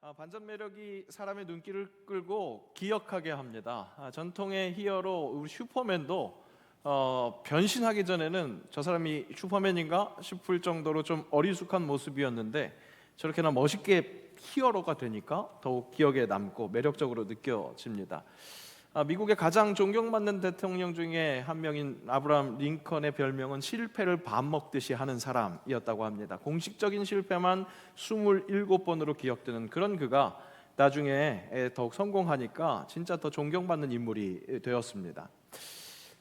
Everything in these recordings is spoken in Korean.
반전 매력이 사람의 눈길을 끌고 기억하게 합니다. 전통의 히어로 우리 슈퍼맨도 변신하기 전에는 저 사람이 슈퍼맨인가 싶을 정도로 좀 어리숙한 모습이었는데 저렇게나 멋있게 히어로가 되니까 더욱 기억에 남고 매력적으로 느껴집니다. 미국의 가장 존경받는 대통령 중에 한 명인 아브라함 링컨의 별명은 실패를 밥 먹듯이 하는 사람이었다고 합니다. 공식적인 실패만 27번으로 기억되는 그런 그가 나중에 더욱 성공하니까 진짜 더 존경받는 인물이 되었습니다.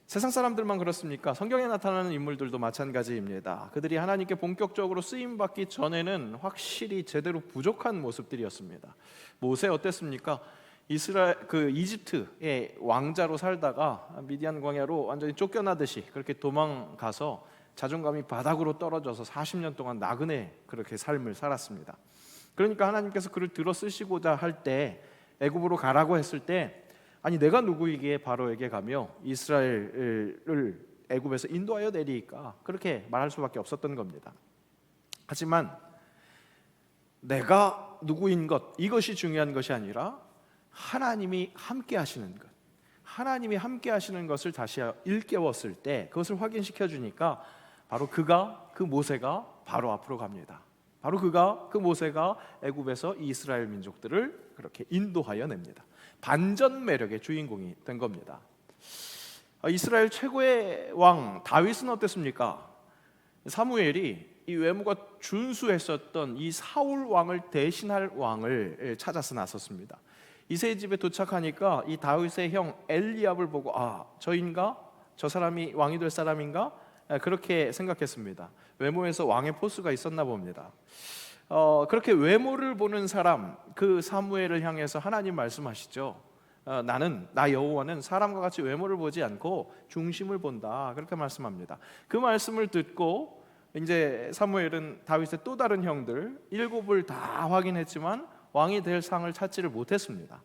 세상 사람들만 그렇습니까? 성경에 나타나는 인물들도 마찬가지입니다. 그들이 하나님께 본격적으로 쓰임받기 전에는 확실히 제대로 부족한 모습들이었습니다. 모세 어땠습니까? 이집트의 왕자로 살다가 미디안 광야로 완전히 쫓겨나듯이 그렇게 도망가서 자존감이 바닥으로 떨어져서 40년 동안 나그네 그렇게 삶을 살았습니다. 그러니까 하나님께서 그를 들어 쓰시고자 할 때 애굽으로 가라고 했을 때 아니 내가 누구이기에 바로에게 가며 이스라엘을 애굽에서 인도하여 내리까 그렇게 말할 수밖에 없었던 겁니다. 하지만 내가 누구인 것 이것이 중요한 것이 아니라 하나님이 함께 하시는 것, 하나님이 함께 하시는 것을 다시 일깨웠을 때 그것을 확인시켜 주니까 바로 그 모세가 바로 앞으로 갑니다. 바로 그 모세가 애굽에서 이스라엘 민족들을 그렇게 인도하여 냅니다. 반전 매력의 주인공이 된 겁니다. 이스라엘 최고의 왕 다윗은 어땠습니까? 사무엘이 이 외모가 준수했었던 이 사울 왕을 대신할 왕을 찾아서 나섰습니다. 이새의 집에 도착하니까 이 다윗의 형 엘리압을 보고 저인가? 저 사람이 왕이 될 사람인가? 그렇게 생각했습니다. 외모에서 왕의 포스가 있었나 봅니다. 그렇게 외모를 보는 사람 그 사무엘을 향해서 하나님 말씀하시죠. 나 여호와는 사람과 같이 외모를 보지 않고 중심을 본다. 그렇게 말씀합니다. 그 말씀을 듣고 이제 사무엘은 다윗의 또 다른 형들 7을 다 확인했지만 왕이 될 상을 찾지를 못했습니다.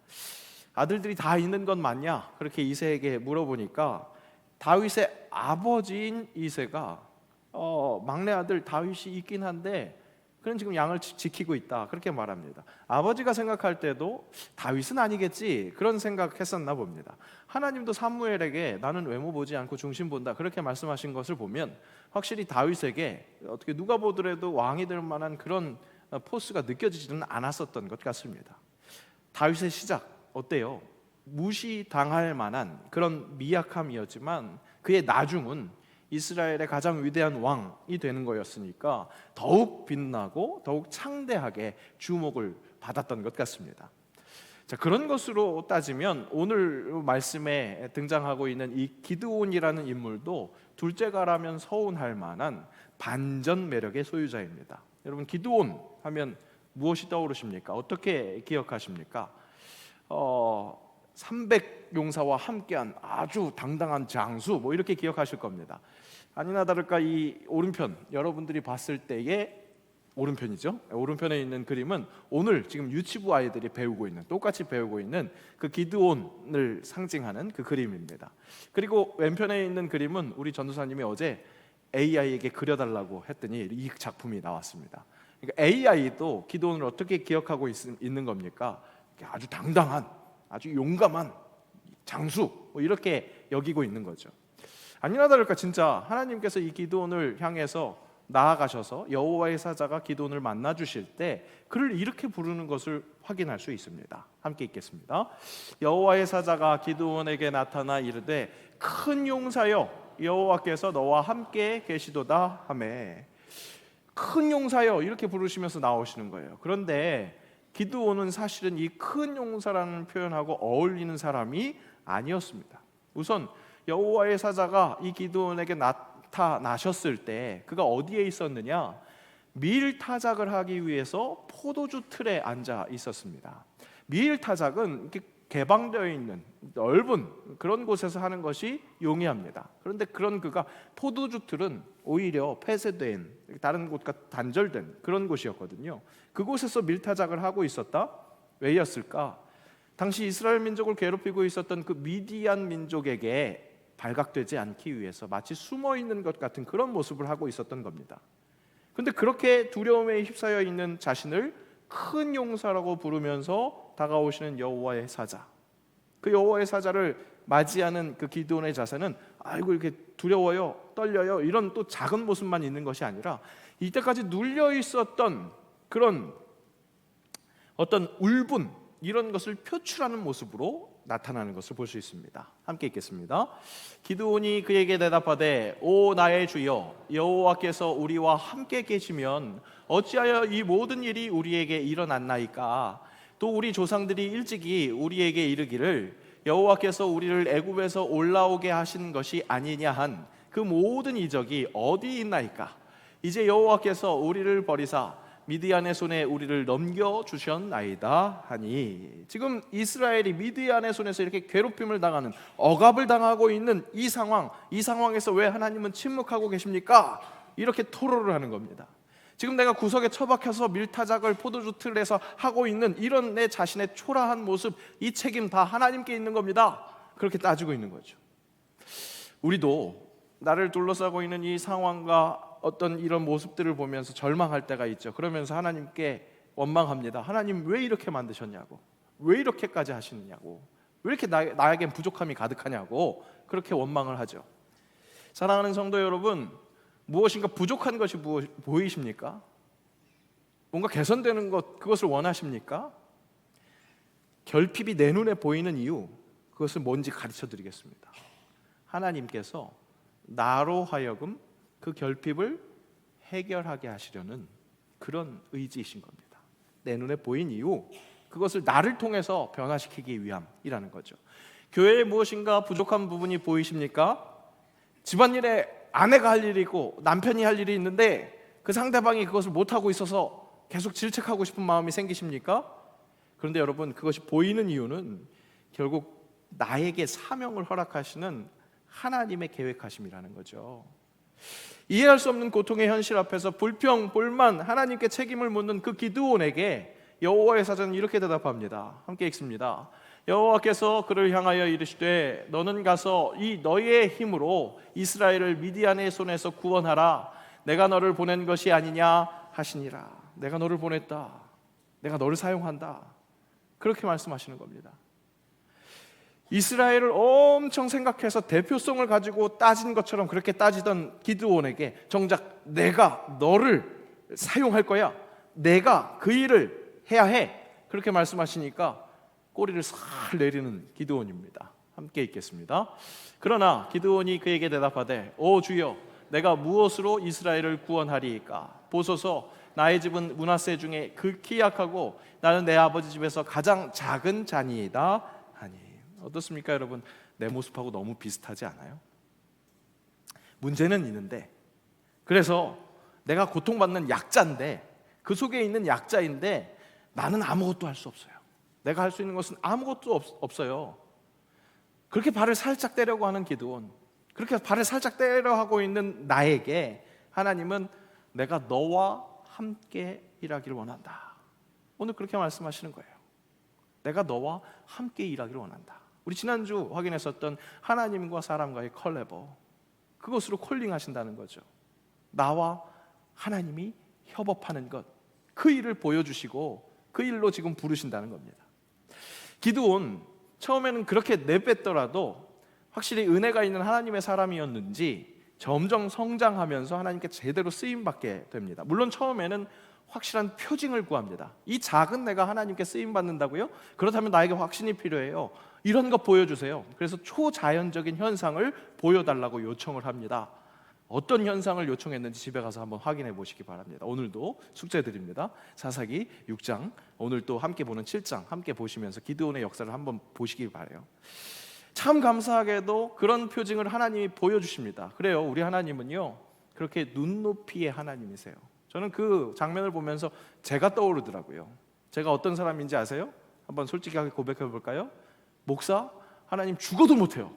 아들들이 다 있는 건 맞냐? 그렇게 이새에게 물어보니까 다윗의 아버지인 이새가 막내 아들 다윗이 있긴 한데 그는 지금 양을 지키고 있다 그렇게 말합니다. 아버지가 생각할 때도 다윗은 아니겠지 그런 생각했었나 봅니다. 하나님도 사무엘에게 나는 외모 보지 않고 중심 본다 그렇게 말씀하신 것을 보면 확실히 다윗에게 어떻게 누가 보더라도 왕이 될 만한 그런 포스가 느껴지지는 않았었던 것 같습니다. 다윗의 시작 어때요? 무시당할 만한 그런 미약함이었지만 그의 나중은 이스라엘의 가장 위대한 왕이 되는 거였으니까 더욱 빛나고 더욱 창대하게 주목을 받았던 것 같습니다. 자, 그런 것으로 따지면 오늘 말씀에 등장하고 있는 이 기드온이라는 인물도 둘째가라면 서운할 만한 반전 매력의 소유자입니다. 여러분 기드온 하면 무엇이 떠오르십니까? 어떻게 기억하십니까? 300용사와 함께한 아주 당당한 장수 이렇게 기억하실 겁니다. 아니나 다를까 이 오른편 여러분들이 봤을 때의 오른편이죠. 오른편에 있는 그림은 오늘 지금 유치부 아이들이 똑같이 배우고 있는 그 기드온을 상징하는 그 그림입니다. 그리고 왼편에 있는 그림은 우리 전도사님이 어제 AI에게 그려달라고 했더니 이 작품이 나왔습니다. 그러니까 AI도 기드온을 어떻게 기억하고 있는 겁니까? 아주 당당한, 아주 용감한 장수 이렇게 여기고 있는 거죠. 아니나 다를까 진짜 하나님께서 이 기드온을 향해서 나아가셔서 여호와의 사자가 기드온을 만나 주실 때 그를 이렇게 부르는 것을 확인할 수 있습니다. 함께 읽겠습니다. 여호와의 사자가 기드온에게 나타나 이르되 큰 용사여 여호와께서 너와 함께 계시도다 하매 큰 용사여 이렇게 부르시면서 나오시는 거예요. 그런데 기드온은 사실은 이 큰 용사라는 표현하고 어울리는 사람이 아니었습니다. 우선 여호와의 사자가 이 기드온에게 나타나셨을 때 그가 어디에 있었느냐? 밀 타작을 하기 위해서 포도주 틀에 앉아 있었습니다. 밀 타작은 이렇게 개방되어 있는 넓은 그런 곳에서 하는 것이 용이합니다. 그런데 그런 그가 포도주 틀은 오히려 폐쇄된 다른 곳과 단절된 그런 곳이었거든요. 그곳에서 밀타작을 하고 있었다? 왜였을까? 당시 이스라엘 민족을 괴롭히고 있었던 그 미디안 민족에게 발각되지 않기 위해서 마치 숨어 있는 것 같은 그런 모습을 하고 있었던 겁니다. 그런데 그렇게 두려움에 휩싸여 있는 자신을 큰 용사라고 부르면서 다가오시는 여호와의 사자. 그 여호와의 사자를 맞이하는 그 기드온의 자세는 아이고 이렇게 두려워요, 떨려요, 이런 또 작은 모습만 있는 것이 아니라 이때까지 눌려 있었던 그런 어떤 울분, 이런 것을 표출하는 모습으로 나타나는 것을 볼 수 있습니다. 함께 읽겠습니다. 기드온이 그에게 대답하되 오 나의 주여 여호와께서 우리와 함께 계시면 어찌하여 이 모든 일이 우리에게 일어났나이까. 또 우리 조상들이 일찍이 우리에게 이르기를 여호와께서 우리를 애굽에서 올라오게 하신 것이 아니냐 한 그 모든 이적이 어디 있나이까. 이제 여호와께서 우리를 버리사 미디안의 손에 우리를 넘겨주셨나이다 하니, 지금 이스라엘이 미디안의 손에서 이렇게 괴롭힘을 당하는, 억압을 당하고 있는 이 상황에서 왜 하나님은 침묵하고 계십니까? 이렇게 토로를 하는 겁니다. 지금 내가 구석에 처박혀서 밀타작을 포도주 틀에서 하고 있는 이런 내 자신의 초라한 모습, 이 책임 다 하나님께 있는 겁니다. 그렇게 따지고 있는 거죠. 우리도 나를 둘러싸고 있는 이 상황과 어떤 이런 모습들을 보면서 절망할 때가 있죠. 그러면서 하나님께 원망합니다. 하나님 왜 이렇게 만드셨냐고, 왜 이렇게까지 하시느냐고, 왜 이렇게 나에겐 부족함이 가득하냐고 그렇게 원망을 하죠. 사랑하는 성도 여러분, 무엇인가 부족한 것이 보이십니까? 뭔가 개선되는 것, 그것을 원하십니까? 결핍이 내 눈에 보이는 이유, 그것은 뭔지 가르쳐 드리겠습니다. 하나님께서 나로 하여금 그 결핍을 해결하게 하시려는 그런 의지이신 겁니다. 내 눈에 보인 이유, 그것을 나를 통해서 변화시키기 위함이라는 거죠. 교회에 무엇인가 부족한 부분이 보이십니까? 집안일에 아내가 할 일이 있고 남편이 할 일이 있는데 그 상대방이 그것을 못하고 있어서 계속 질책하고 싶은 마음이 생기십니까? 그런데 여러분, 그것이 보이는 이유는 결국 나에게 사명을 허락하시는 하나님의 계획하심이라는 거죠. 이해할 수 없는 고통의 현실 앞에서 불평, 불만, 하나님께 책임을 묻는 그 기드온에게 여호와의 사자는 이렇게 대답합니다. 함께 읽습니다. 여호와께서 그를 향하여 이르시되 너는 가서 이 너의 힘으로 이스라엘을 미디안의 손에서 구원하라. 내가 너를 보낸 것이 아니냐 하시니라. 내가 너를 보냈다. 내가 너를 사용한다. 그렇게 말씀하시는 겁니다. 이스라엘을 엄청 생각해서 대표성을 가지고 따진 것처럼 그렇게 따지던 기드온에게 정작 내가 너를 사용할 거야, 내가 그 일을 해야 해, 그렇게 말씀하시니까 꼬리를 살 내리는 기드온입니다. 함께 읽겠습니다. 그러나 기드온이 그에게 대답하되 오 주여 내가 무엇으로 이스라엘을 구원하리이까. 보소서 나의 집은 므낫세 중에 극히 약하고 나는 내 아버지 집에서 가장 작은 자니이다 하니. 어떻습니까 여러분? 내 모습하고 너무 비슷하지 않아요? 문제는 있는데, 그래서 내가 고통받는 약자인데, 그 속에 있는 약자인데 나는 아무것도 할 수 없어요. 내가 할 수 있는 것은 아무것도 없어요. 그렇게 발을 살짝 떼려고 하는 기드온, 그렇게 발을 살짝 떼려 하고 있는 나에게 하나님은 내가 너와 함께 일하기를 원한다. 오늘 그렇게 말씀하시는 거예요. 내가 너와 함께 일하기를 원한다. 우리 지난주 확인했었던 하나님과 사람과의 컬래버, 그것으로 콜링하신다는 거죠. 나와 하나님이 협업하는 것, 그 일을 보여주시고 그 일로 지금 부르신다는 겁니다. 기드온 처음에는 그렇게 내뱉더라도 확실히 은혜가 있는 하나님의 사람이었는지 점점 성장하면서 하나님께 제대로 쓰임받게 됩니다. 물론 처음에는 확실한 표징을 구합니다. 이 작은 내가 하나님께 쓰임받는다고요? 그렇다면 나에게 확신이 필요해요. 이런 거 보여주세요. 그래서 초자연적인 현상을 보여달라고 요청을 합니다. 어떤 현상을 요청했는지 집에 가서 한번 확인해 보시기 바랍니다. 오늘도 숙제 드립니다. 사사기 6장, 오늘 또 함께 보는 7장 함께 보시면서 기드온의 역사를 한번 보시기 바라요. 참 감사하게도 그런 표징을 하나님이 보여주십니다. 그래요, 우리 하나님은요 그렇게 눈높이의 하나님이세요. 저는 그 장면을 보면서 제가 떠오르더라고요. 제가 어떤 사람인지 아세요? 한번 솔직하게 고백해 볼까요? 목사, 하나님 죽어도 못해요.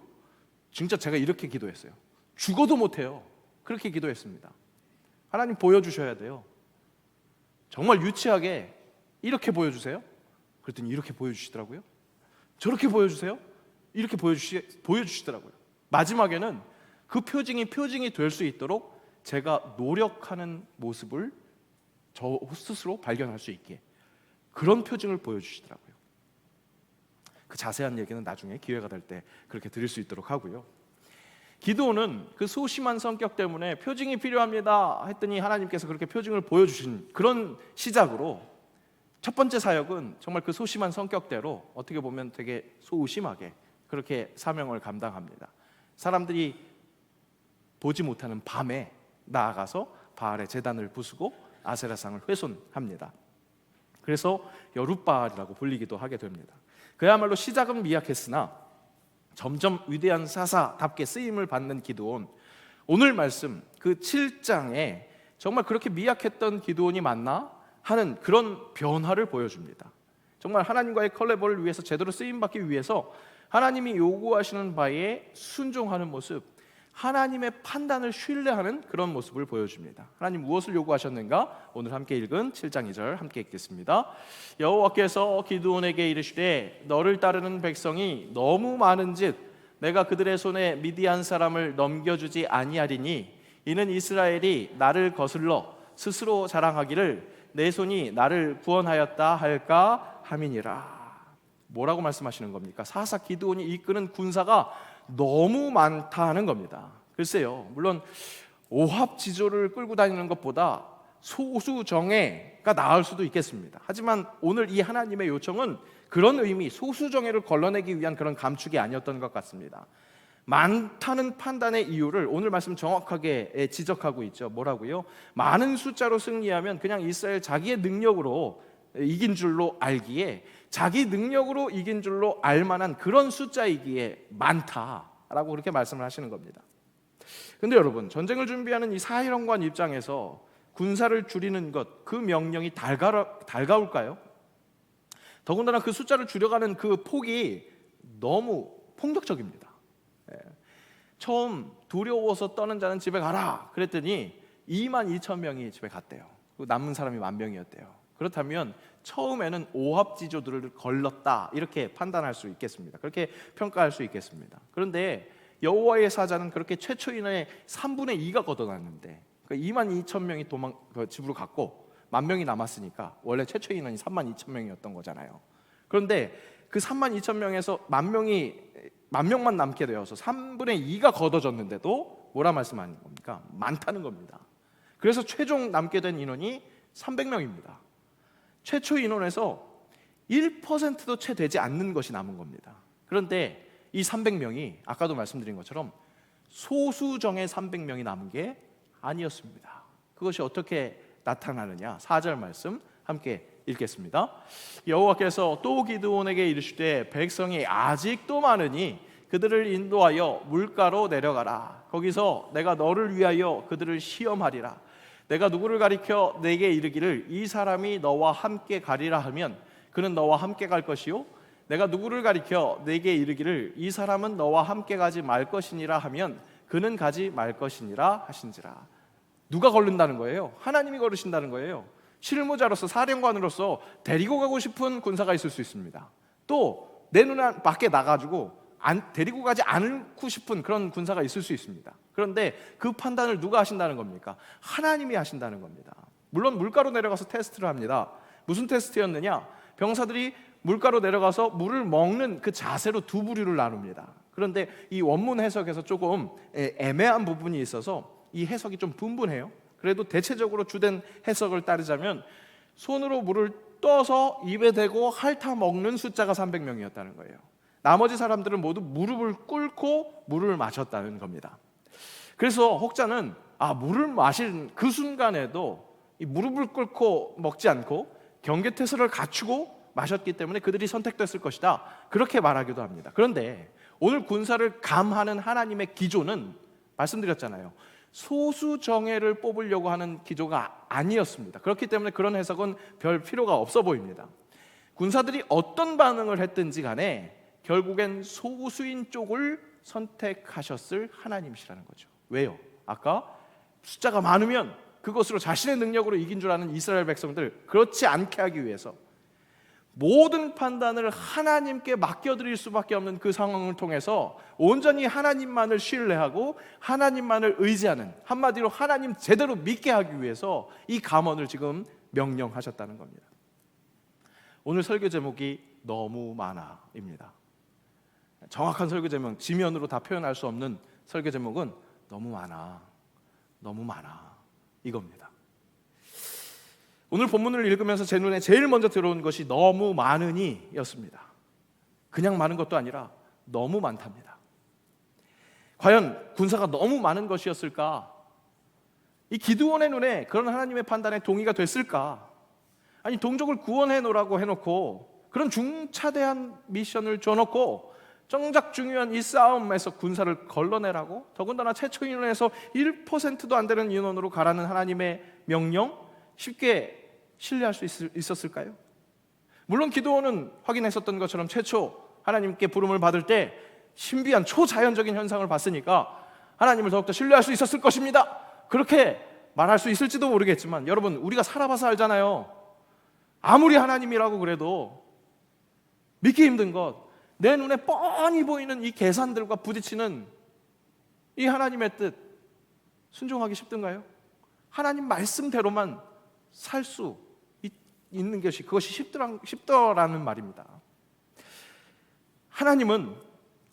진짜 제가 이렇게 기도했어요. 죽어도 못해요. 그렇게 기도했습니다. 하나님 보여주셔야 돼요. 정말 유치하게 이렇게 보여주세요. 그랬더니 이렇게 보여주시더라고요. 저렇게 보여주세요. 이렇게 보여주시더라고요. 마지막에는 그 표징이 될 수 있도록 제가 노력하는 모습을 저 스스로 발견할 수 있게 그런 표징을 보여주시더라고요. 그 자세한 얘기는 나중에 기회가 될 때 그렇게 드릴 수 있도록 하고요. 기드온은 그 소심한 성격 때문에 표징이 필요합니다 했더니 하나님께서 그렇게 표징을 보여주신 그런 시작으로 첫 번째 사역은 정말 그 소심한 성격대로 어떻게 보면 되게 소심하게 그렇게 사명을 감당합니다. 사람들이 보지 못하는 밤에 나아가서 바알의 제단을 부수고 아세라상을 훼손합니다. 그래서 여룻바알이라고 불리기도 하게 됩니다. 그야말로 시작은 미약했으나 점점 위대한 사사답게 쓰임을 받는 기드온, 오늘 말씀 그 7장에 정말 그렇게 미약했던 기드온이 맞나 하는 그런 변화를 보여줍니다. 정말 하나님과의 컬래버를 위해서 제대로 쓰임받기 위해서 하나님이 요구하시는 바에 순종하는 모습, 하나님의 판단을 신뢰하는 그런 모습을 보여줍니다. 하나님 무엇을 요구하셨는가? 오늘 함께 읽은 7장 2절 함께 읽겠습니다. 여호와께서 기드온에게 이르시되 너를 따르는 백성이 너무 많은즉 내가 그들의 손에 미디안 사람을 넘겨주지 아니하리니 이는 이스라엘이 나를 거슬러 스스로 자랑하기를 내 손이 나를 구원하였다 할까 함이니라. 뭐라고 말씀하시는 겁니까? 사사 기드온이 이끄는 군사가 너무 많다는 겁니다. 글쎄요, 물론 오합지졸을 끌고 다니는 것보다 소수정예가 나을 수도 있겠습니다. 하지만 오늘 이 하나님의 요청은 그런 의미, 소수정예를 걸러내기 위한 그런 감축이 아니었던 것 같습니다. 많다는 판단의 이유를 오늘 말씀 정확하게 지적하고 있죠. 뭐라고요? 많은 숫자로 승리하면 그냥 이스라엘 자기의 능력으로 이긴 줄로 알기에, 자기 능력으로 이긴 줄로 알만한 그런 숫자이기에 많다라고 그렇게 말씀을 하시는 겁니다. 근데 여러분, 전쟁을 준비하는 이 사일원관 입장에서 군사를 줄이는 것, 그 명령이 달가울까요? 더군다나 그 숫자를 줄여가는 그 폭이 너무 폭력적입니다. 처음 두려워서 떠는 자는 집에 가라 그랬더니 22,000명이 집에 갔대요. 남은 사람이 10,000명이었대요. 그렇다면 처음에는 오합지졸들을 걸렀다 이렇게 판단할 수 있겠습니다. 그렇게 평가할 수 있겠습니다. 그런데 여호와의 사자는 그렇게 최초 인원의 3분의 2가 걷어났는데 22,000명이 집으로 갔고 10,000명이 남았으니까 원래 최초 인원이 32,000명이었던 거잖아요. 그런데 그 32,000명에서 10,000명만 남게 되어서 3분의 2가 걷어졌는데도 뭐라 말씀하는 겁니까? 많다는 겁니다. 그래서 최종 남게 된 인원이 300명입니다. 최초 인원에서 1%도 채 되지 않는 것이 남은 겁니다. 그런데 이 300명이 아까도 말씀드린 것처럼 소수정의 300명이 남은 게 아니었습니다. 그것이 어떻게 나타나느냐? 4절 말씀 함께 읽겠습니다. 여호와께서 또 기드온에게 이르시되 백성이 아직도 많으니 그들을 인도하여 물가로 내려가라. 거기서 내가 너를 위하여 그들을 시험하리라. 내가 누구를 가리켜 내게 이르기를 이 사람이 너와 함께 가리라 하면 그는 너와 함께 갈 것이요 내가 누구를 가리켜 내게 이르기를 이 사람은 너와 함께 가지 말 것이니라 하면 그는 가지 말 것이니라 하신지라. 누가 거른다는 거예요? 하나님이 거르신다는 거예요. 실무자로서, 사령관으로서 데리고 가고 싶은 군사가 있을 수 있습니다. 또 내 눈 밖에 나가지고 데리고 가지 않고 싶은 그런 군사가 있을 수 있습니다. 그런데 그 판단을 누가 하신다는 겁니까? 하나님이 하신다는 겁니다. 물론 물가로 내려가서 테스트를 합니다. 무슨 테스트였느냐? 병사들이 물가로 내려가서 물을 먹는 그 자세로 두 부류를 나눕니다. 그런데 이 원문 해석에서 조금 애매한 부분이 있어서 이 해석이 좀 분분해요. 그래도 대체적으로 주된 해석을 따르자면 손으로 물을 떠서 입에 대고 핥아 먹는 숫자가 300명이었다는 거예요. 나머지 사람들은 모두 무릎을 꿇고 물을 마셨다는 겁니다. 그래서 혹자는 물을 마신 그 순간에도 이 무릎을 꿇고 먹지 않고 경계태세를 갖추고 마셨기 때문에 그들이 선택됐을 것이다, 그렇게 말하기도 합니다. 그런데 오늘 군사를 감하는 하나님의 기조는 말씀드렸잖아요. 소수 정예를 뽑으려고 하는 기조가 아니었습니다. 그렇기 때문에 그런 해석은 별 필요가 없어 보입니다. 군사들이 어떤 반응을 했든지 간에 결국엔 소수인 쪽을 선택하셨을 하나님이시라는 거죠. 왜요? 아까 숫자가 많으면 그것으로 자신의 능력으로 이긴 줄 아는 이스라엘 백성들, 그렇지 않게 하기 위해서 모든 판단을 하나님께 맡겨드릴 수밖에 없는 그 상황을 통해서 온전히 하나님만을 신뢰하고 하나님만을 의지하는, 한마디로 하나님 제대로 믿게 하기 위해서 이 감언을 지금 명령하셨다는 겁니다. 오늘 설교 제목이 너무 많아입니다. 정확한 설교 제목, 지면으로 다 표현할 수 없는 설교 제목은 너무 많아, 너무 많아 이겁니다. 오늘 본문을 읽으면서 제 눈에 제일 먼저 들어온 것이 너무 많으니 였습니다. 그냥 많은 것도 아니라 너무 많답니다. 과연 군사가 너무 많은 것이었을까? 이 기드온의 눈에 그런 하나님의 판단에 동의가 됐을까? 아니, 동족을 구원해 놓으라고 해놓고 그런 중차대한 미션을 줘놓고 정작 중요한 이 싸움에서 군사를 걸러내라고? 더군다나 최초 인원에서 1%도 안 되는 인원으로 가라는 하나님의 명령 쉽게 신뢰할 수 있었을까요? 물론 기드온은 확인했었던 것처럼 최초 하나님께 부름을 받을 때 신비한 초자연적인 현상을 봤으니까 하나님을 더욱더 신뢰할 수 있었을 것입니다. 그렇게 말할 수 있을지도 모르겠지만 여러분, 우리가 살아봐서 알잖아요. 아무리 하나님이라고 그래도 믿기 힘든 것, 내 눈에 뻔히 보이는 이 계산들과 부딪히는 이 하나님의 뜻 순종하기 쉽던가요? 하나님 말씀대로만 살 수 있는 것이, 그것이 쉽더라는 말입니다. 하나님은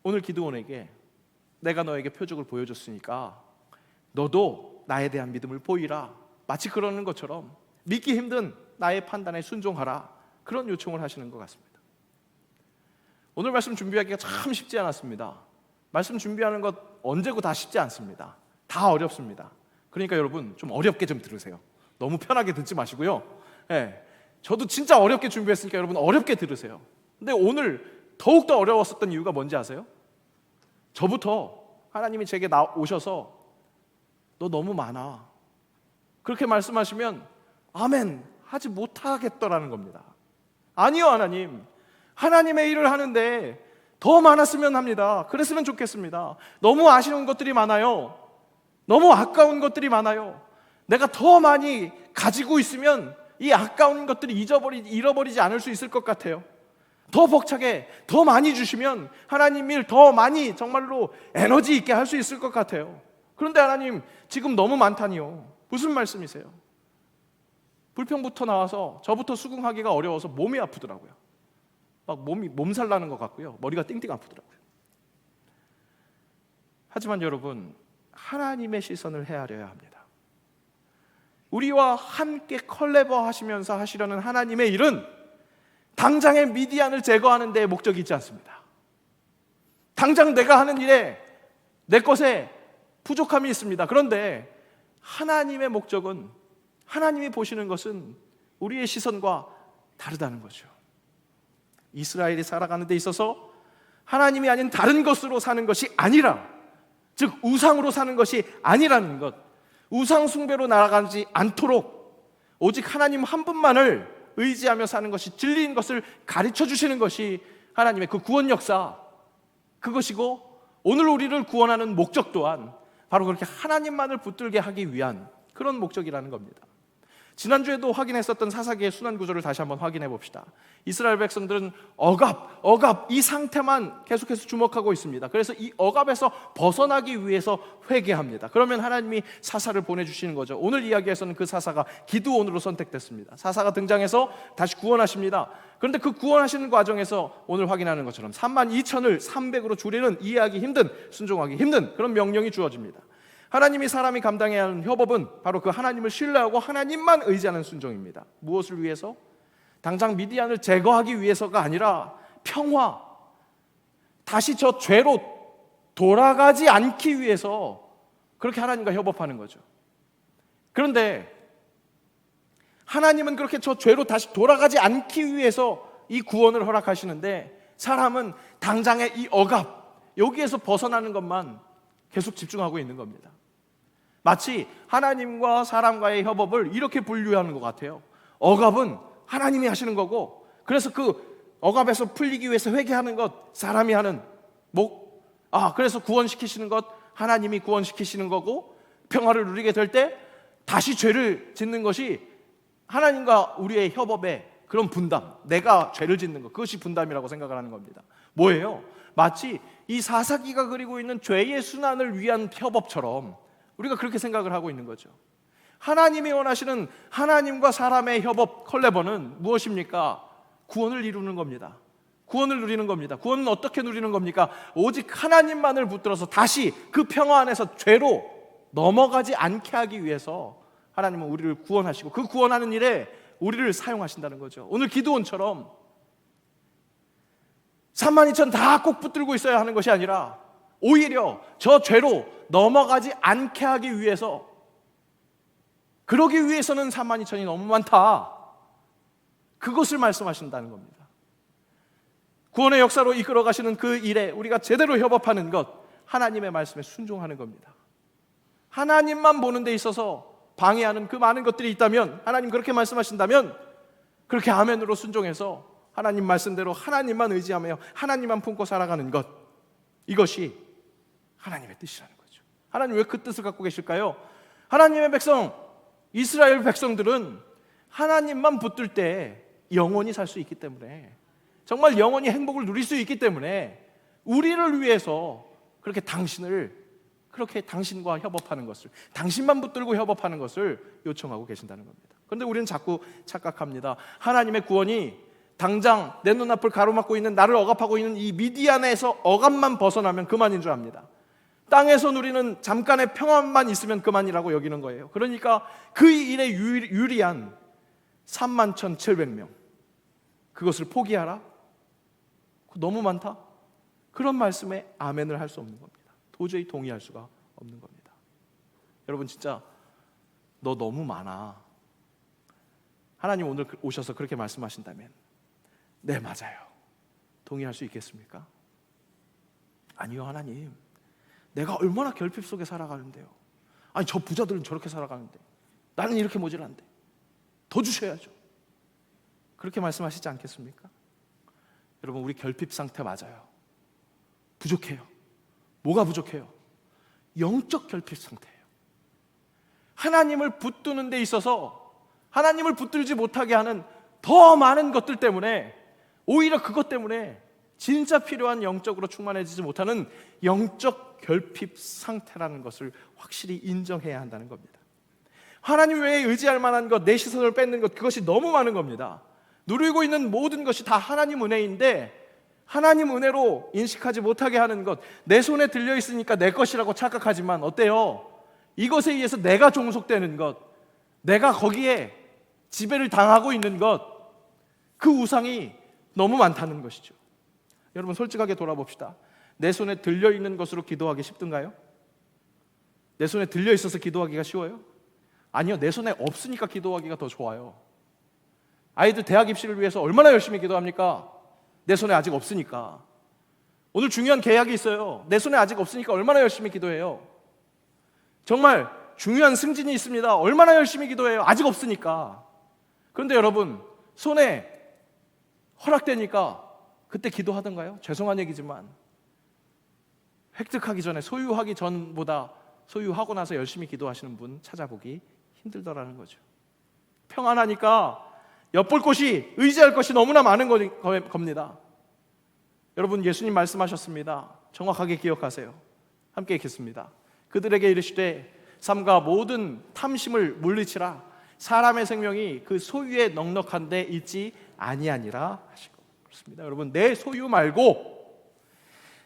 오늘 기드온에게 내가 너에게 표적을 보여줬으니까 너도 나에 대한 믿음을 보이라, 마치 그러는 것처럼 믿기 힘든 나의 판단에 순종하라, 그런 요청을 하시는 것 같습니다. 오늘 말씀 준비하기가 참 쉽지 않았습니다. 말씀 준비하는 것 언제고 다 쉽지 않습니다. 다 어렵습니다. 그러니까 여러분 좀 어렵게 좀 들으세요. 너무 편하게 듣지 마시고요. 저도 진짜 어렵게 준비했으니까 여러분 어렵게 들으세요. 근데 오늘 더욱더 어려웠었던 이유가 뭔지 아세요? 저부터 하나님이 제게 오셔서 너 너무 많아, 그렇게 말씀하시면 아멘 하지 못하겠더라는 겁니다. 아니요, 하나님, 하나님의 일을 하는데 더 많았으면 합니다. 그랬으면 좋겠습니다. 너무 아쉬운 것들이 많아요. 너무 아까운 것들이 많아요. 내가 더 많이 가지고 있으면 이 아까운 것들이 잃어버리지 않을 수 있을 것 같아요. 더 벅차게 더 많이 주시면 하나님 일 더 많이 정말로 에너지 있게 할 수 있을 것 같아요. 그런데 하나님 지금 너무 많다니요. 무슨 말씀이세요? 불평부터 나와서 저부터 수긍하기가 어려워서 몸이 아프더라고요. 막 몸살 나는 것 같고요, 머리가 띵띵 아프더라고요. 하지만 여러분, 하나님의 시선을 헤아려야 합니다. 우리와 함께 컬래버 하시면서 하시려는 하나님의 일은 당장의 미디안을 제거하는 데 목적이 있지 않습니다. 당장 내가 하는 일에 내 것에 부족함이 있습니다. 그런데 하나님의 목적은, 하나님이 보시는 것은 우리의 시선과 다르다는 거죠. 이스라엘이 살아가는 데 있어서 하나님이 아닌 다른 것으로 사는 것이 아니라, 즉 우상으로 사는 것이 아니라는 것, 우상 숭배로 나아가지 않도록 오직 하나님 한 분만을 의지하며 사는 것이 진리인 것을 가르쳐 주시는 것이 하나님의 그 구원 역사, 그것이고 오늘 우리를 구원하는 목적 또한 바로 그렇게 하나님만을 붙들게 하기 위한 그런 목적이라는 겁니다. 지난주에도 확인했었던 사사기의 순환 구조를 다시 한번 확인해 봅시다. 이스라엘 백성들은 억압 이 상태만 계속해서 주목하고 있습니다. 그래서 이 억압에서 벗어나기 위해서 회개합니다. 그러면 하나님이 사사를 보내주시는 거죠. 오늘 이야기에서는 그 사사가 기드온으로 선택됐습니다. 사사가 등장해서 다시 구원하십니다. 그런데 그 구원하시는 과정에서 오늘 확인하는 것처럼 32,000을 300으로 줄이는, 이해하기 힘든, 순종하기 힘든 그런 명령이 주어집니다. 하나님이 사람이 감당해야 하는 협업은 바로 그 하나님을 신뢰하고 하나님만 의지하는 순종입니다. 무엇을 위해서? 당장 미디안을 제거하기 위해서가 아니라 평화, 다시 저 죄로 돌아가지 않기 위해서 그렇게 하나님과 협업하는 거죠. 그런데 하나님은 그렇게 저 죄로 다시 돌아가지 않기 위해서 이 구원을 허락하시는데 사람은 당장의 이 억압, 여기에서 벗어나는 것만 계속 집중하고 있는 겁니다. 마치 하나님과 사람과의 협업을 이렇게 분류하는 것 같아요. 억압은 하나님이 하시는 거고, 그래서 그 억압에서 풀리기 위해서 회개하는 것 사람이 하는 그래서 구원시키시는 것 하나님이 구원시키시는 거고, 평화를 누리게 될 때 다시 죄를 짓는 것이 하나님과 우리의 협업의 그런 분담, 내가 죄를 짓는 것, 그것이 분담이라고 생각을 하는 겁니다. 뭐예요? 마치 이 사사기가 그리고 있는 죄의 순환을 위한 협업처럼 우리가 그렇게 생각을 하고 있는 거죠. 하나님이 원하시는 하나님과 사람의 협업 컬래버는 무엇입니까? 구원을 이루는 겁니다. 구원을 누리는 겁니다. 구원은 어떻게 누리는 겁니까? 오직 하나님만을 붙들어서 다시 그 평화 안에서 죄로 넘어가지 않게 하기 위해서 하나님은 우리를 구원하시고 그 구원하는 일에 우리를 사용하신다는 거죠. 오늘 기드온처럼 32,000 다 꼭 붙들고 있어야 하는 것이 아니라 오히려 저 죄로 넘어가지 않게 하기 위해서, 그러기 위해서는 32,000이 너무 많다, 그것을 말씀하신다는 겁니다. 구원의 역사로 이끌어 가시는 그 일에 우리가 제대로 협업하는 것, 하나님의 말씀에 순종하는 겁니다. 하나님만 보는 데 있어서 방해하는 그 많은 것들이 있다면, 하나님 그렇게 말씀하신다면 그렇게 아멘으로 순종해서 하나님 말씀대로 하나님만 의지하며 하나님만 품고 살아가는 것, 이것이 하나님의 뜻이라는 거죠. 하나님 왜 그 뜻을 갖고 계실까요? 하나님의 백성, 이스라엘 백성들은 하나님만 붙들 때 영원히 살 수 있기 때문에, 정말 영원히 행복을 누릴 수 있기 때문에 우리를 위해서 그렇게 당신과 협업하는 것을, 당신만 붙들고 협업하는 것을 요청하고 계신다는 겁니다. 그런데 우리는 자꾸 착각합니다. 하나님의 구원이 당장 내 눈앞을 가로막고 있는, 나를 억압하고 있는 이 미디안에서 억압만 벗어나면 그만인 줄 압니다. 땅에서 누리는 잠깐의 평안만 있으면 그만이라고 여기는 거예요. 그러니까 그 일에 유리한 31,700명, 그것을 포기하라? 너무 많다? 그런 말씀에 아멘을 할 수 없는 겁니다. 도저히 동의할 수가 없는 겁니다. 여러분, 진짜 너 너무 많아, 하나님 오늘 오셔서 그렇게 말씀하신다면 네, 맞아요, 동의할 수 있겠습니까? 아니요, 하나님, 내가 얼마나 결핍 속에 살아가는데요. 아니, 저 부자들은 저렇게 살아가는데 나는 이렇게 모자란데 더 주셔야죠. 그렇게 말씀하시지 않겠습니까? 여러분, 우리 결핍 상태 맞아요. 부족해요. 뭐가 부족해요? 영적 결핍 상태예요. 하나님을 붙드는 데 있어서 하나님을 붙들지 못하게 하는 더 많은 것들 때문에, 오히려 그것 때문에 진짜 필요한 영적으로 충만해지지 못하는 영적 결핍 상태라는 것을 확실히 인정해야 한다는 겁니다. 하나님 외에 의지할 만한 것, 내 시선을 뺏는 것, 그것이 너무 많은 겁니다. 누리고 있는 모든 것이 다 하나님 은혜인데 하나님 은혜로 인식하지 못하게 하는 것, 내 손에 들려 있으니까 내 것이라고 착각하지만 어때요? 이것에 의해서 내가 종속되는 것, 내가 거기에 지배를 당하고 있는 것, 그 우상이 너무 많다는 것이죠. 여러분, 솔직하게 돌아봅시다. 내 손에 들려 있는 것으로 기도하기 쉽던가요? 내 손에 들려 있어서 기도하기가 쉬워요? 아니요, 내 손에 없으니까 기도하기가 더 좋아요. 아이들 대학 입시를 위해서 얼마나 열심히 기도합니까? 내 손에 아직 없으니까. 오늘 중요한 계약이 있어요. 내 손에 아직 없으니까 얼마나 열심히 기도해요. 정말 중요한 승진이 있습니다. 얼마나 열심히 기도해요. 아직 없으니까. 그런데 여러분, 손에 허락되니까 그때 기도하던가요? 죄송한 얘기지만 획득하기 전에, 소유하기 전보다 소유하고 나서 열심히 기도하시는 분 찾아보기 힘들더라는 거죠. 평안하니까 엿볼 곳이, 의지할 것이 너무나 많은 겁니다. 여러분, 예수님 말씀하셨습니다. 정확하게 기억하세요. 함께 읽겠습니다. 그들에게 이르시되 삼가 모든 탐심을 물리치라. 사람의 생명이 그 소유에 넉넉한 데 있지 아니하니라 하시고. 그렇습니다. 여러분, 내 소유 말고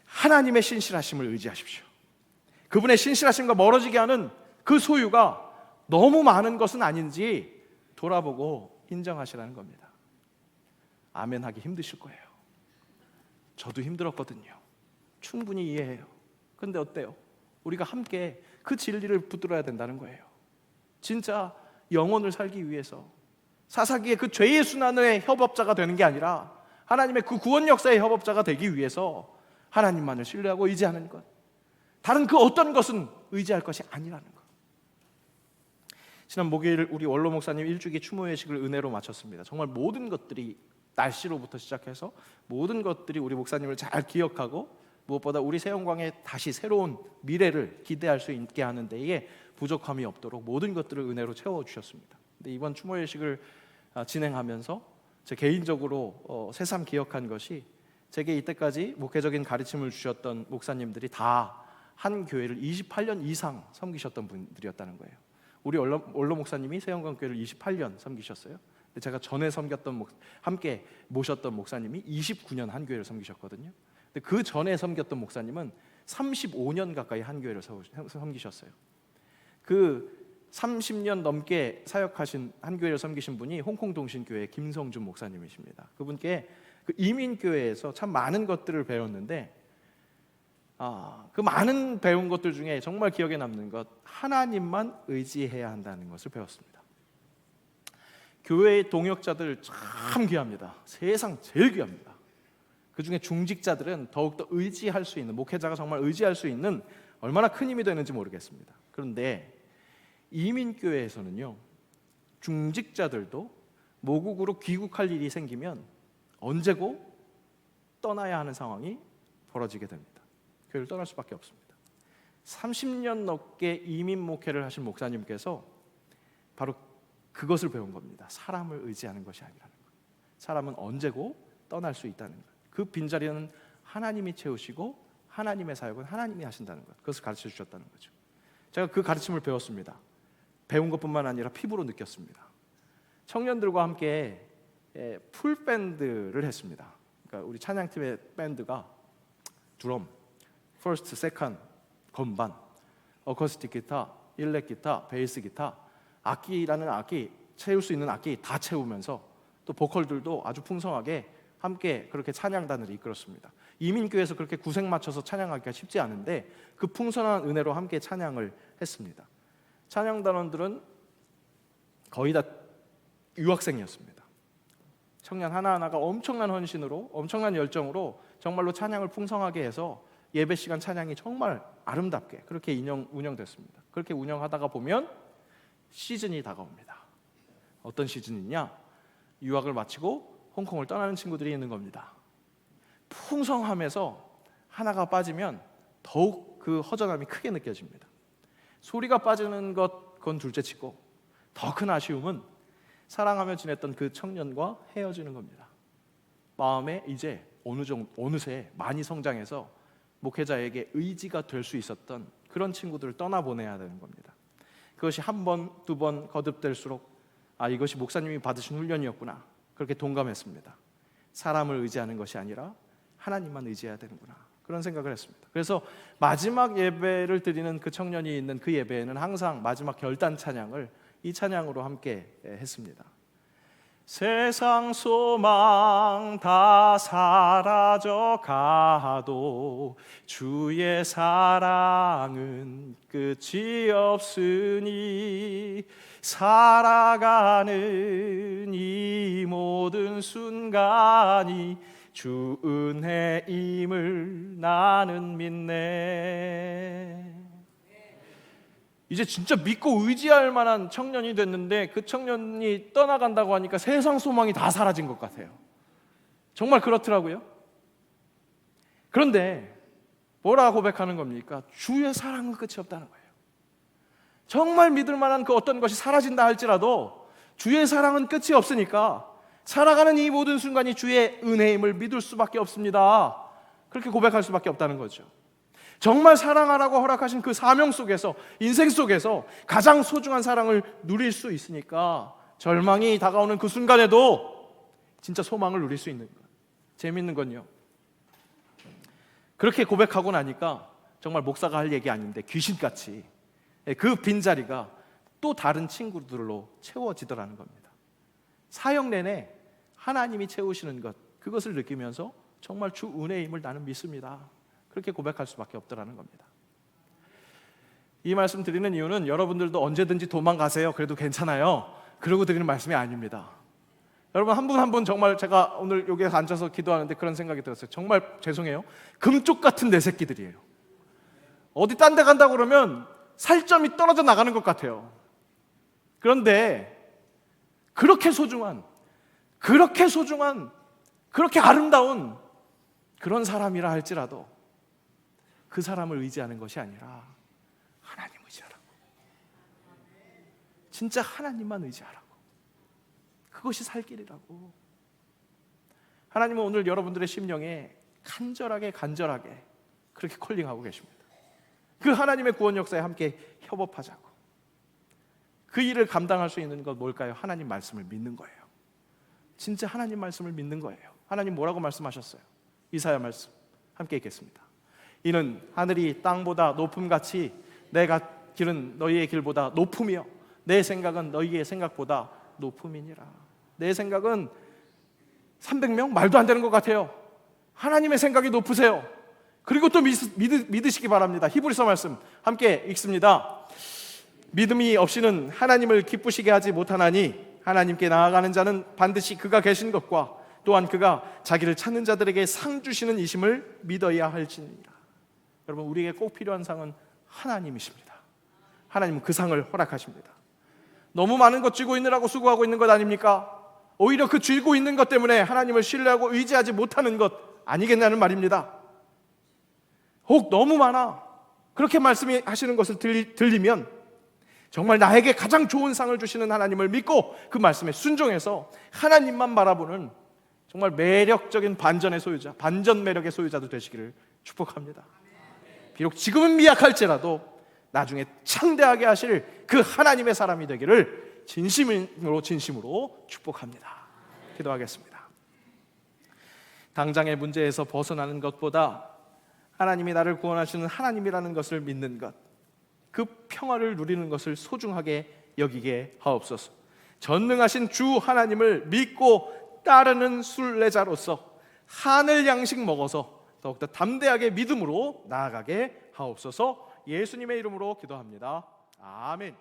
하나님의 신실하심을 의지하십시오. 그분의 신실하심과 멀어지게 하는 그 소유가 너무 많은 것은 아닌지 돌아보고 인정하시라는 겁니다. 아멘하기 힘드실 거예요. 저도 힘들었거든요. 충분히 이해해요. 근데 어때요? 우리가 함께 그 진리를 붙들어야 된다는 거예요. 진짜 영혼을 살기 위해서, 사사기의 그 죄의 순환의 협업자가 되는 게 아니라 하나님의 그 구원 역사의 협업자가 되기 위해서 하나님만을 신뢰하고 의지하는 것, 다른 그 어떤 것은 의지할 것이 아니라는 것. 지난 목요일 우리 원로 목사님 1주기 추모 예식을 은혜로 마쳤습니다. 정말 모든 것들이, 날씨로부터 시작해서 모든 것들이 우리 목사님을 잘 기억하고 무엇보다 우리 세영광의 다시 새로운 미래를 기대할 수 있게 하는 데에 부족함이 없도록 모든 것들을 은혜로 채워주셨습니다. 근데 이번 추모 예식을 진행하면서 제 개인적으로 새삼 기억한 것이, 제게 이때까지 목회적인 가르침을 주셨던 목사님들이 다 한 교회를 28년 이상 섬기셨던 분들이었다는 거예요. 우리 원로 목사님이 세영광교회를 28년 섬기셨어요. 제가 전에 섬겼던 함께 모셨던 목사님이 29년 한 교회를 섬기셨거든요. 근데 그 전에 섬겼던 목사님은 35년 가까이 한 교회를 섬기셨어요. 그 30년 넘게 사역하신 한 교회를 섬기신 분이 홍콩 동신교회 김성준 목사님이십니다. 그분께 그 이민교회에서 참 많은 것들을 배웠는데 그 많은 배운 것들 중에 정말 기억에 남는 것, 하나님만 의지해야 한다는 것을 배웠습니다. 교회의 동역자들 참 귀합니다. 세상 제일 귀합니다. 그 중에 중직자들은 더욱더 의지할 수 있는, 목회자가 정말 의지할 수 있는 얼마나 큰 힘이 되는지 모르겠습니다. 그런데 이민교회에서는요, 중직자들도 모국으로 귀국할 일이 생기면 언제고 떠나야 하는 상황이 벌어지게 됩니다. 교회를 떠날 수밖에 없습니다. 30년 넘게 이민 목회를 하신 목사님께서 바로 그것을 배운 겁니다. 사람을 의지하는 것이 아니라는 것. 사람은 언제고 떠날 수 있다는 것. 그 빈자리는 하나님이 채우시고 하나님의 사역은 하나님이 하신다는 것. 그것을 가르쳐 주셨다는 거죠. 제가 그 가르침을 배웠습니다. 배운 것뿐만 아니라 피부로 느꼈습니다. 청년들과 함께 풀밴드를 했습니다. 그러니까 우리 찬양팀의 밴드가 드럼, 퍼스트, 세컨드, 건반, 어쿠스틱 기타, 일렉 기타, 베이스 기타, 악기라는 악기, 채울 수 있는 악기 다 채우면서 또 보컬들도 아주 풍성하게 함께 그렇게 찬양단을 이끌었습니다. 이민교회에서 그렇게 구색 맞춰서 찬양하기가 쉽지 않은데 그 풍성한 은혜로 함께 찬양을 했습니다. 찬양단원들은 거의 다 유학생이었습니다. 청년 하나하나가 엄청난 헌신으로, 엄청난 열정으로 정말로 찬양을 풍성하게 해서 예배 시간 찬양이 정말 아름답게 그렇게 운영됐습니다. 그렇게 운영하다가 보면 시즌이 다가옵니다. 어떤 시즌이냐? 유학을 마치고 홍콩을 떠나는 친구들이 있는 겁니다. 풍성함에서 하나가 빠지면 더욱 그 허전함이 크게 느껴집니다. 소리가 빠지는 것, 그건 둘째치고 더 큰 아쉬움은 사랑하며 지냈던 그 청년과 헤어지는 겁니다. 마음에 이제 어느새 많이 성장해서 목회자에게 의지가 될 수 있었던 그런 친구들을 떠나보내야 되는 겁니다. 그것이 한 번, 두 번 거듭될수록 이것이 목사님이 받으신 훈련이었구나, 그렇게 동감했습니다. 사람을 의지하는 것이 아니라 하나님만 의지해야 되는구나, 그런 생각을 했습니다. 그래서 마지막 예배를 드리는 그 청년이 있는 그 예배에는 항상 마지막 결단 찬양을 이 찬양으로 함께 했습니다. 세상 소망 다 사라져 가도 주의 사랑은 끝이 없으니 살아가는 이 모든 순간이 주 은혜임을 나는 믿네. 이제 진짜 믿고 의지할 만한 청년이 됐는데 그 청년이 떠나간다고 하니까 세상 소망이 다 사라진 것 같아요. 정말 그렇더라고요. 그런데 뭐라 고백하는 겁니까? 주의 사랑은 끝이 없다는 거예요. 정말 믿을 만한 그 어떤 것이 사라진다 할지라도 주의 사랑은 끝이 없으니까 살아가는 이 모든 순간이 주의 은혜임을 믿을 수밖에 없습니다. 그렇게 고백할 수밖에 없다는 거죠. 정말 사랑하라고 허락하신 그 사명 속에서, 인생 속에서 가장 소중한 사랑을 누릴 수 있으니까 절망이 다가오는 그 순간에도 진짜 소망을 누릴 수 있는 것. 재밌는 건요, 그렇게 고백하고 나니까 정말 목사가 할 얘기 아닌데 귀신같이 그 빈자리가 또 다른 친구들로 채워지더라는 겁니다. 사역 내내 하나님이 채우시는 것, 그것을 느끼면서 정말 주 은혜임을 나는 믿습니다, 그렇게 고백할 수밖에 없더라는 겁니다. 이 말씀 드리는 이유는 여러분들도 언제든지 도망가세요, 그래도 괜찮아요, 그러고 드리는 말씀이 아닙니다. 여러분 한 분 한 분 정말 제가 오늘 여기에 앉아서 기도하는데 그런 생각이 들었어요. 정말 죄송해요, 금쪽 같은 내 새끼들이에요. 어디 딴 데 간다고 그러면 살점이 떨어져 나가는 것 같아요. 그런데 그렇게 소중한, 그렇게 아름다운 그런 사람이라 할지라도 그 사람을 의지하는 것이 아니라 하나님 의지하라고. 진짜 하나님만 의지하라고. 그것이 살 길이라고. 하나님은 오늘 여러분들의 심령에 간절하게 그렇게 콜링하고 계십니다. 그 하나님의 구원 역사에 함께 협업하자고. 그 일을 감당할 수 있는 것 뭘까요? 하나님 말씀을 믿는 거예요. 진짜 하나님 말씀을 믿는 거예요. 하나님 뭐라고 말씀하셨어요? 이사야 말씀 함께 읽겠습니다. 이는 하늘이 땅보다 높음같이 내가 길은 너희의 길보다 높으며 내 생각은 너희의 생각보다 높음이니라. 내 생각은 300명? 말도 안 되는 것 같아요. 하나님의 생각이 높으세요. 그리고 또 믿으시기 바랍니다. 히브리서 말씀 함께 읽습니다. 믿음이 없이는 하나님을 기쁘시게 하지 못하나니 하나님께 나아가는 자는 반드시 그가 계신 것과 또한 그가 자기를 찾는 자들에게 상 주시는 이심을 믿어야 할지니라. 여러분, 우리에게 꼭 필요한 상은 하나님이십니다. 하나님은 그 상을 허락하십니다. 너무 많은 것 쥐고 있느라고 수고하고 있는 것 아닙니까? 오히려 그 쥐고 있는 것 때문에 하나님을 신뢰하고 의지하지 못하는 것 아니겠냐는 말입니다. 혹 너무 많아, 그렇게 말씀하시는 것을 들리면 정말 나에게 가장 좋은 상을 주시는 하나님을 믿고 그 말씀에 순종해서 하나님만 바라보는 정말 매력적인 반전의 소유자, 반전 매력의 소유자도 되시기를 축복합니다. 비록 지금은 미약할지라도 나중에 창대하게 하실 그 하나님의 사람이 되기를 진심으로 축복합니다. 기도하겠습니다. 당장의 문제에서 벗어나는 것보다 하나님이 나를 구원하시는 하나님이라는 것을 믿는 것, 그 평화를 누리는 것을 소중하게 여기게 하옵소서. 전능하신 주 하나님을 믿고 따르는 순례자로서 하늘 양식 먹어서 더욱더 담대하게 믿음으로 나아가게 하옵소서. 예수님의 이름으로 기도합니다. 아멘.